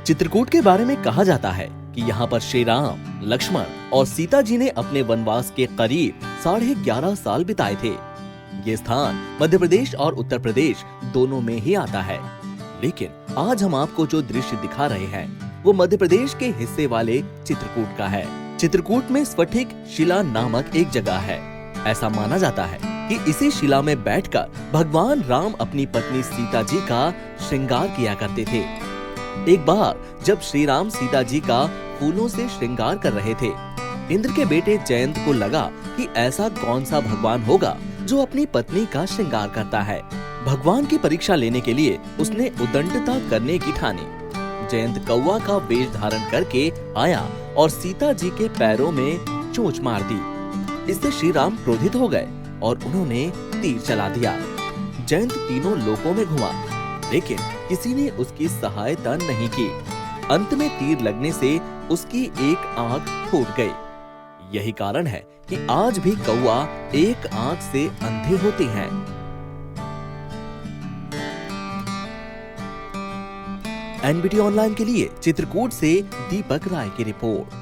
चित्रकूट के बारे में कहा जाता है कि यहाँ पर श्री राम, लक्ष्मण और सीता जी ने अपने वनवास के करीब 11.5 साल बिताए थे। ये स्थान मध्य प्रदेश और उत्तर प्रदेश दोनों में ही आता है, लेकिन आज हम आपको जो दृश्य दिखा रहे हैं वो मध्य प्रदेश के हिस्से वाले चित्रकूट का है। चित्रकूट में स्फटिक शिला नामक एक जगह है। ऐसा माना जाता है कि इसी शिला में बैठकर भगवान राम अपनी पत्नी सीता जी का श्रृंगार किया करते थे। एक बार जब श्री राम सीता जी का फूलों से श्रृंगार कर रहे थे, इंद्र के बेटे जयंत को लगा कि ऐसा कौन सा भगवान होगा जो अपनी पत्नी का श्रृंगार करता है। भगवान की परीक्षा लेने के लिए उसने उदंडता करने की ठानी। जयंत कौवा का वेश धारण करके आया और सीता जी के पैरों में चोंच मार दी। इससे श्री राम क्रोधित हो गए और उन्होंने तीर चला दिया। जयंत तीनों लोकों में घुमा, लेकिन किसी ने उसकी सहायता नहीं की। अंत में तीर लगने से उसकी एक आंख फूट गई। यही कारण है कि आज भी कौवा एक आंख से अंधे होते हैं। एनबीटी ऑनलाइन के लिए चित्रकूट से दीपक राय की रिपोर्ट।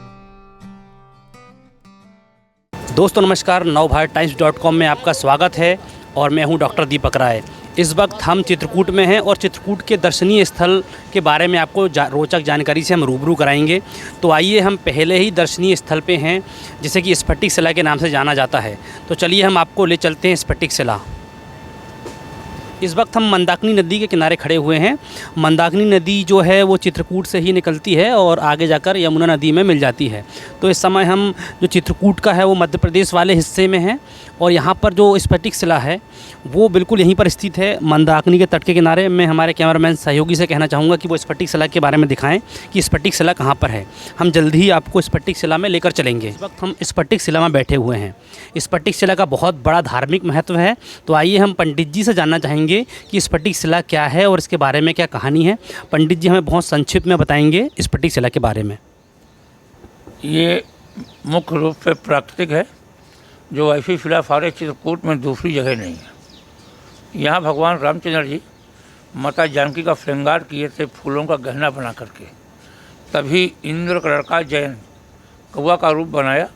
दोस्तों नमस्कार, नवभारतटाइम्स.com में आपका स्वागत है और मैं हूं डॉक्टर दीपक राय। इस वक्त हम चित्रकूट में हैं और चित्रकूट के दर्शनीय स्थल के बारे में आपको रोचक जानकारी से हम रूबरू कराएंगे। तो आइए, हम पहले ही दर्शनीय स्थल पे हैं, जिसे कि स्फटिक शिला के नाम से जाना जाता है। तो चलिए हम आपको ले चलते हैं स्फटिक शिला। इस वक्त हम मंदाकिनी नदी के किनारे खड़े हुए हैं। मंदाकिनी नदी जो है वो चित्रकूट से ही निकलती है और आगे जाकर यमुना नदी में मिल जाती है। तो इस समय हम जो चित्रकूट का है वो मध्य प्रदेश वाले हिस्से में है और यहाँ पर जो स्फटिक शिला है वो बिल्कुल यहीं पर स्थित है, मंदाकिनी के तट के किनारे। मैं हमारे कैमरामैन सहयोगी से कहना चाहूँगा कि वो स्फटिक शिला के बारे में दिखाएं कि स्फटिक शिला कहाँ पर है। हम जल्दी ही आपको स्फटिक शिला में लेकर चलेंगे। इस वक्त हम स्फटिक शिला में बैठे हुए हैं। स्फटिक शिला का बहुत बड़ा धार्मिक महत्व है। तो आइए हम पंडित जी से जानना चाहेंगे कि स्फटिक शिला क्या है और इसके बारे में क्या कहानी है। पंडित जी हमें बहुत संक्षिप्त में बताएंगे स्फटिक शिला के बारे में। ये मुख्य रूप से प्राकृतिक है, जो ऐसी शिला सारे चित्रकूट में दूसरी जगह नहीं है। यहाँ भगवान रामचंद्र जी माता जानकी का श्रृंगार किए थे फूलों का गहना बना करके। तभी इंद्र का लड़का जयंत कौवा का रूप बनाया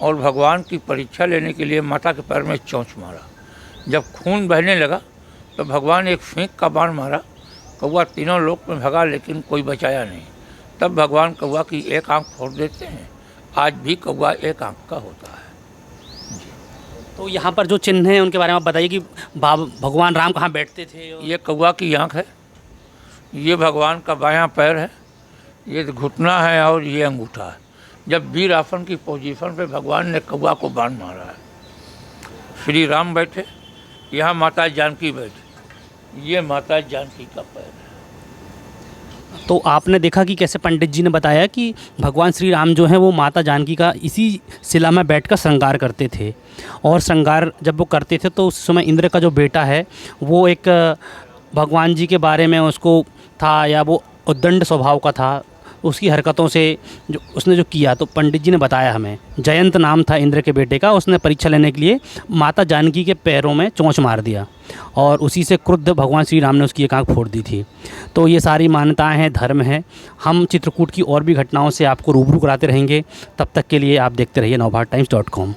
और भगवान की परीक्षा लेने के लिए माता के पैर में चोंच मारा। जब खून बहने लगा तो भगवान एक फेंक का बाण मारा। कौवा तीनों लोक में भगा, लेकिन कोई बचाया नहीं। तब भगवान कौवा की एक आंख फोड़ देते हैं। आज भी कौवा एक आंख का होता है। तो यहाँ पर जो चिन्ह हैं उनके बारे में आप बताइए कि भगवान राम कहाँ बैठते थे। ये कौवा की आंख है, ये भगवान का बायां पैर है, ये घुटना है और ये अंगूठा है। जब वीर आसन की पोजीशन पे भगवान ने कौवा को बाण मारा है। श्री राम बैठे, यहाँ माता जानकी बैठी, ये माता जानकी का पैर है। तो आपने देखा कि कैसे पंडित जी ने बताया कि भगवान श्री राम जो हैं वो माता जानकी का इसी शिला में बैठकर श्रृंगार करते थे। और श्रृंगार जब वो करते थे तो उस समय इंद्र का जो बेटा है वो एक भगवान जी के बारे में उसको था, या वो उद्दंड स्वभाव का था, उसकी हरकतों से जो उसने जो किया। तो पंडित जी ने बताया हमें, जयंत नाम था इंद्र के बेटे का, उसने परीक्षा लेने के लिए माता जानकी के पैरों में चोंच मार दिया और उसी से क्रुद्ध भगवान श्री राम ने उसकी एक आंख फोड़ दी थी। तो ये सारी मान्यताएं हैं, धर्म है। हम चित्रकूट की और भी घटनाओं से आपको रूबरू कराते रहेंगे। तब तक के लिए आप देखते रहिए नवभारतटाइम्स.com।